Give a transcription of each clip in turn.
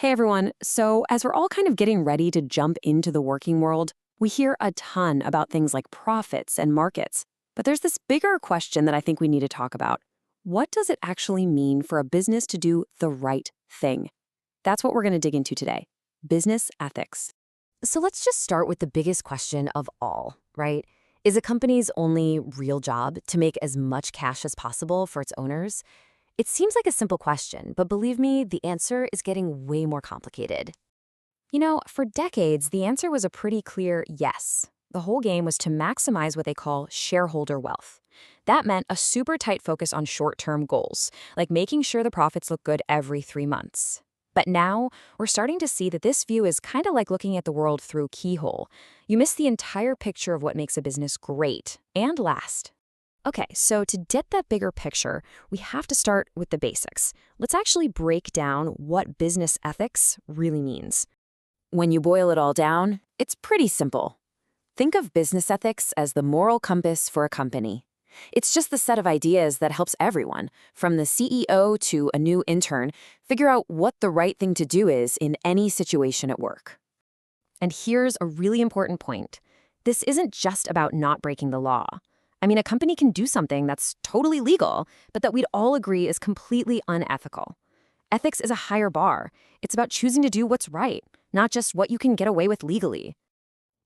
Hey everyone. So, as we're all kind of getting ready to jump into the working world, we hear a ton about things like profits and markets. But there's this bigger question that I think we need to talk about. What does it actually mean for a business to do the right thing? That's what we're going to dig into today. Business ethics. So let's just start with the biggest question of all, right? Is a company's only real job to make as much cash as possible for its owners? It seems like a simple question, but believe me, the answer is getting way more complicated. For decades, the answer was a pretty clear yes. The whole game was to maximize what they call shareholder wealth. That meant a super tight focus on short-term goals, like making sure the profits look good every 3 months. But now, we're starting to see that this view is kind of like looking at the world through a keyhole. You miss the entire picture of what makes a business great and last. Okay, so to get that bigger picture, we have to start with the basics. Let's actually break down what business ethics really means. When you boil it all down, it's pretty simple. Think of business ethics as the moral compass for a company. It's just the set of ideas that helps everyone, from the CEO to a new intern, figure out what the right thing to do is in any situation at work. And here's a really important point. This isn't just about not breaking the law. I mean, a company can do something that's totally legal, but that we'd all agree is completely unethical. Ethics is a higher bar. It's about choosing to do what's right, not just what you can get away with legally.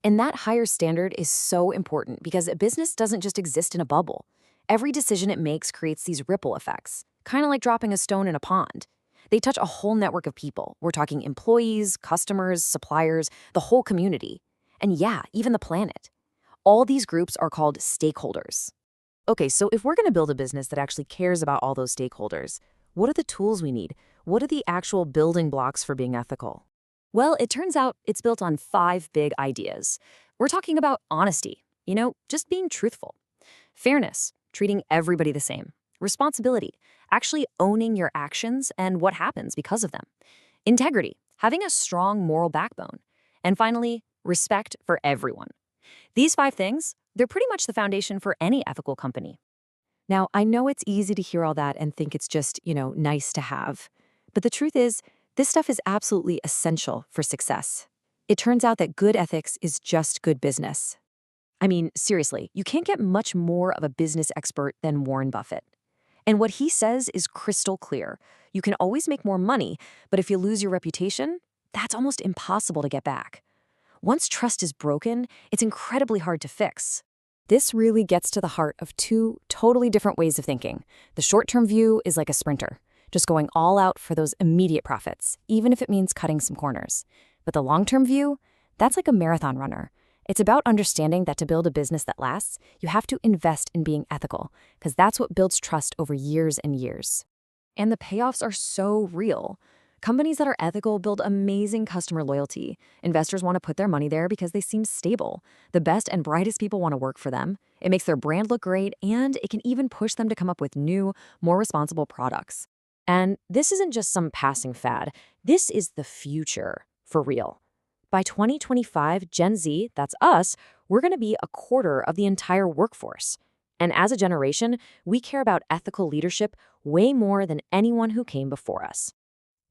And that higher standard is so important because a business doesn't just exist in a bubble. Every decision it makes creates these ripple effects, kind of like dropping a stone in a pond. They touch a whole network of people. We're talking employees, customers, suppliers, the whole community. And yeah, even the planet. All these groups are called stakeholders. Okay, so if we're going to build a business that actually cares about all those stakeholders, what are the tools we need? What are the actual building blocks for being ethical? Well, it turns out it's built on 5 big ideas. We're talking about honesty, just being truthful. Fairness, treating everybody the same. Responsibility, actually owning your actions and what happens because of them. Integrity, having a strong moral backbone. And finally, respect for everyone. These 5 things, they're pretty much the foundation for any ethical company. Now, I know it's easy to hear all that and think it's just, nice to have. But the truth is, this stuff is absolutely essential for success. It turns out that good ethics is just good business. I mean, seriously, you can't get much more of a business expert than Warren Buffett. And what he says is crystal clear. You can always make more money, but if you lose your reputation, that's almost impossible to get back. Once trust is broken, it's incredibly hard to fix. This really gets to the heart of 2 totally different ways of thinking. The short-term view is like a sprinter, just going all out for those immediate profits, even if it means cutting some corners. But the long-term view, that's like a marathon runner. It's about understanding that to build a business that lasts, you have to invest in being ethical, because that's what builds trust over years and years. And the payoffs are so real. Companies that are ethical build amazing customer loyalty. Investors want to put their money there because they seem stable. The best and brightest people want to work for them. It makes their brand look great, and it can even push them to come up with new, more responsible products. And this isn't just some passing fad. This is the future, for real. By 2025, Gen Z, that's us, we're going to be a quarter of the entire workforce. And as a generation, we care about ethical leadership way more than anyone who came before us.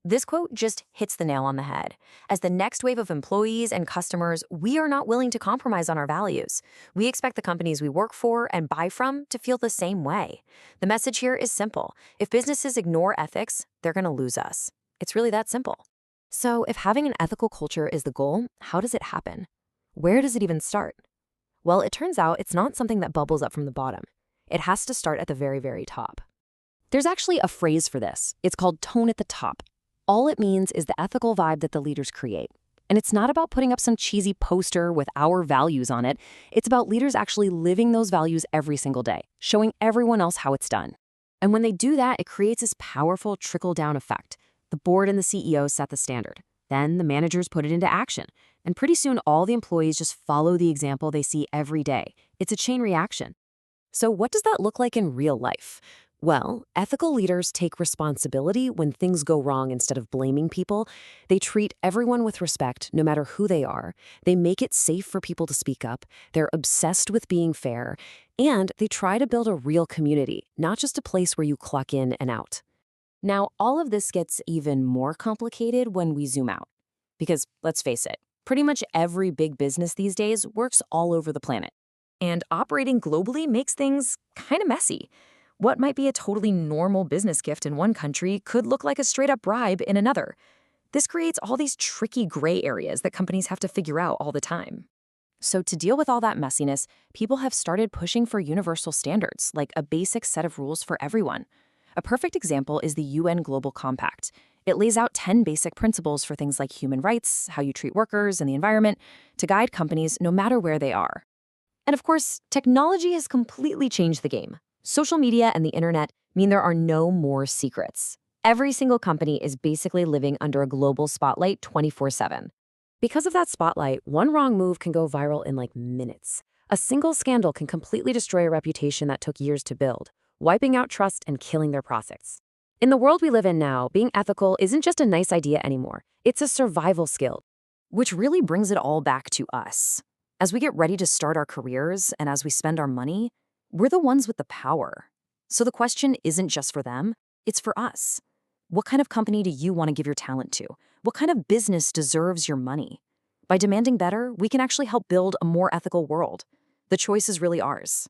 This quote just hits the nail on the head. As the next wave of employees and customers, we are not willing to compromise on our values. We expect the companies we work for and buy from to feel the same way. The message here is simple. If businesses ignore ethics, they're going to lose us. It's really that simple. So if having an ethical culture is the goal, how does it happen? Where does it even start? Well, it turns out it's not something that bubbles up from the bottom. It has to start at the very, very top. There's actually a phrase for this. It's called tone at the top. All it means is the ethical vibe that the leaders create. And it's not about putting up some cheesy poster with our values on it. It's about leaders actually living those values every single day, showing everyone else how it's done. And when they do that, it creates this powerful trickle-down effect. The board and the CEO set the standard. Then the managers put it into action. And pretty soon, all the employees just follow the example they see every day. It's a chain reaction. So what does that look like in real life? Well, ethical leaders take responsibility when things go wrong instead of blaming people. They treat everyone with respect, no matter who they are. They make it safe for people to speak up. They're obsessed with being fair. And they try to build a real community, not just a place where you clock in and out. Now, all of this gets even more complicated when we zoom out. Because let's face it, pretty much every big business these days works all over the planet. And operating globally makes things kind of messy. What might be a totally normal business gift in one country could look like a straight up bribe in another. This creates all these tricky gray areas that companies have to figure out all the time. So, to deal with all that messiness, people have started pushing for universal standards, like a basic set of rules for everyone. A perfect example is the UN Global Compact. It lays out 10 basic principles for things like human rights, how you treat workers, and the environment to guide companies no matter where they are. And of course, technology has completely changed the game. Social media and the internet mean there are no more secrets. Every single company is basically living under a global spotlight 24/7. Because of that spotlight, one wrong move can go viral in like minutes. A single scandal can completely destroy a reputation that took years to build, wiping out trust and killing their profits. In the world we live in now, being ethical isn't just a nice idea anymore. It's a survival skill, which really brings it all back to us. As we get ready to start our careers and as we spend our money, we're the ones with the power. So the question isn't just for them, it's for us. What kind of company do you want to give your talent to? What kind of business deserves your money? By demanding better, we can actually help build a more ethical world. The choice is really ours.